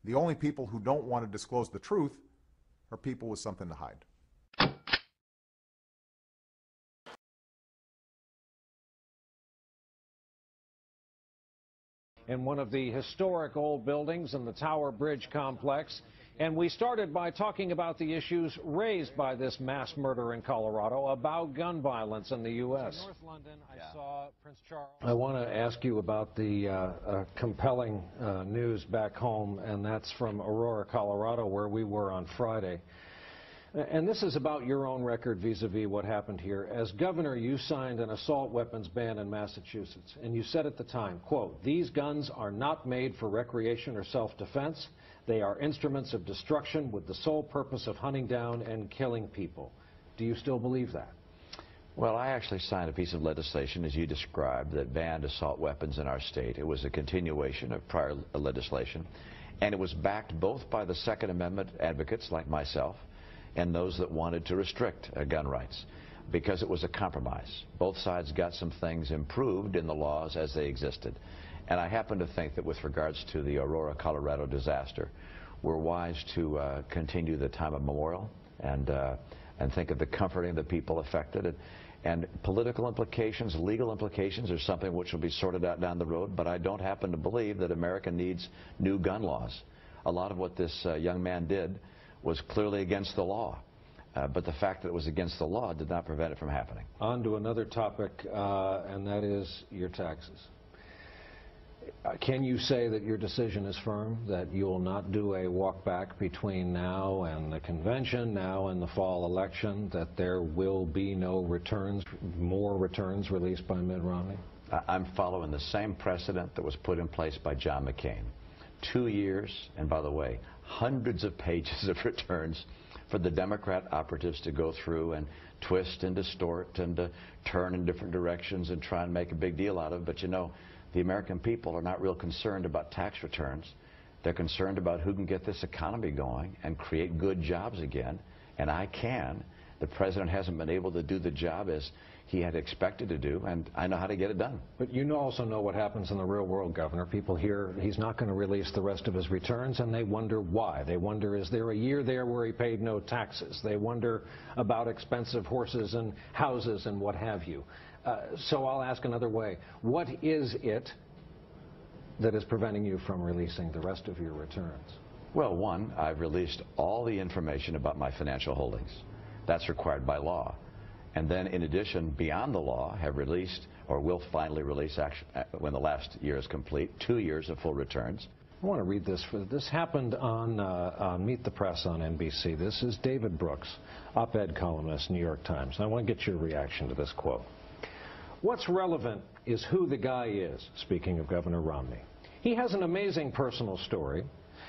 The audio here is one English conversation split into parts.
The only people who don't want to disclose the truth are people with something to hide. In one of the historic old buildings in the Tower Bridge complex. And we started by talking about the issues raised by this mass murder in Colorado about gun violence in the U.S. In North London, I saw Prince Charles. I want to ask you about the compelling news back home, and that's from Aurora, Colorado, where we were on Friday. And this is about your own record vis-a-vis what happened here. As governor, you signed an assault weapons ban in Massachusetts, and you said at the time, quote, "These guns are not made for recreation or self-defense. They are instruments of destruction with the sole purpose of hunting down and killing people." Do you still believe that? Well, I actually signed a piece of legislation, as you described, that banned assault weapons in our state. It was a continuation of prior legislation, and it was backed both by the Second Amendment advocates like myself and those that wanted to restrict gun rights, because it was a compromise. Both sides got some things improved in the laws as they existed. And I happen to think that with regards to the Aurora, Colorado disaster, we're wise to continue the time of memorial and think of the comforting of the people affected. And political implications, legal implications are something which will be sorted out down the road, but I don't happen to believe that America needs new gun laws. A lot of what this young man did was clearly against the law. But the fact that it was against the law did not prevent it from happening. On to another topic, and that is your taxes. Can you say that your decision is firm, that you will not do a walk back between now and the convention, now and the fall election, that there will be no returns, more returns released by Mitt Romney? I'm following the same precedent that was put in place by John McCain. 2 years, and by the way, hundreds of pages of returns for the Democrat operatives to go through and twist and distort and to turn in different directions and try and make a big deal out of. But you know, the American people are not real concerned about tax returns. They're concerned about who can get this economy going and create good jobs again. And I can. The president hasn't been able to do the job as he had expected to do, and I know how to get it done. But you also know what happens in the real world, Governor. People hear he's not going to release the rest of his returns, and they wonder why. They wonder, is there a year there where he paid no taxes? They wonder about expensive horses and houses and what have you. So I'll ask another way. What is it that is preventing you from releasing the rest of your returns? Well, one, I've released all the information about my financial holdings. That's required by law. And then, in addition, beyond the law, have released, or will finally release, when the last year is complete, 2 years of full returns. I want to read this. This happened on Meet the Press on NBC. This is David Brooks, op-ed columnist, New York Times. I want to get your reaction to this quote. "What's relevant is who the guy is," speaking of Governor Romney. "He has an amazing personal story.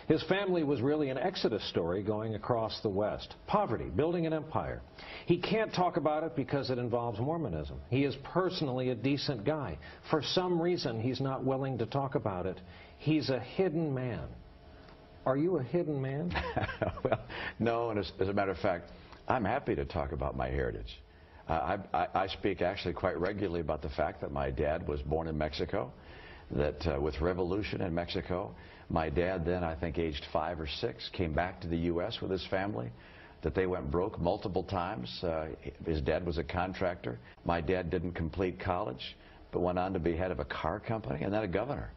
His family was really an exodus story going across the West. Poverty, building an empire. He can't talk about it because it involves Mormonism. He is personally a decent guy. For some reason, he's not willing to talk about it. He's a hidden man." Are you a hidden man? Well, no, and as a matter of fact, I'm happy to talk about my heritage. I speak actually quite regularly about the fact that my dad was born in Mexico, that with revolution in Mexico, my dad then, I think aged 5 or 6, came back to the U.S. with his family, that they went broke multiple times. His dad was a contractor. My dad didn't complete college, but went on to be head of a car company and then a governor.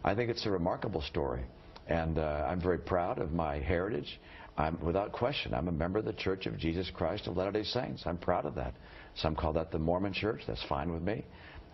I think it's a remarkable story, and I'm very proud of my heritage. Without question, I'm a member of the Church of Jesus Christ of Latter-day Saints. I'm proud of that. Some call that the Mormon Church. That's fine with me.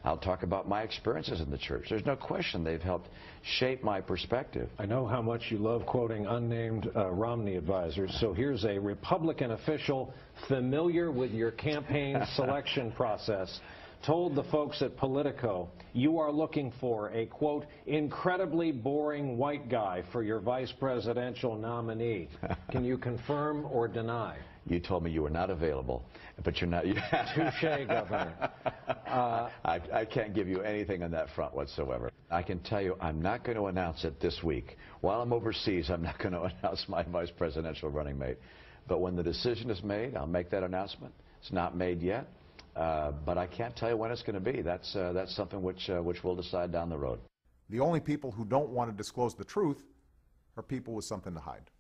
I'll talk about my experiences in the church. There's no question they've helped shape my perspective. I know how much you love quoting unnamed Romney advisors, so here's a Republican official familiar with your campaign selection process told the folks at Politico, "You are looking for a, quote, incredibly boring white guy for your vice presidential nominee." Can you confirm or deny? You told me you were not available, but you're not. Touche, Governor. I can't give you anything on that front whatsoever. I can tell you I'm not going to announce it this week. While I'm overseas, I'm not going to announce my vice presidential running mate. But when the decision is made, I'll make that announcement. It's not made yet, but I can't tell you when it's going to be. That's something which we'll decide down the road. The only people who don't want to disclose the truth her people with something to hide.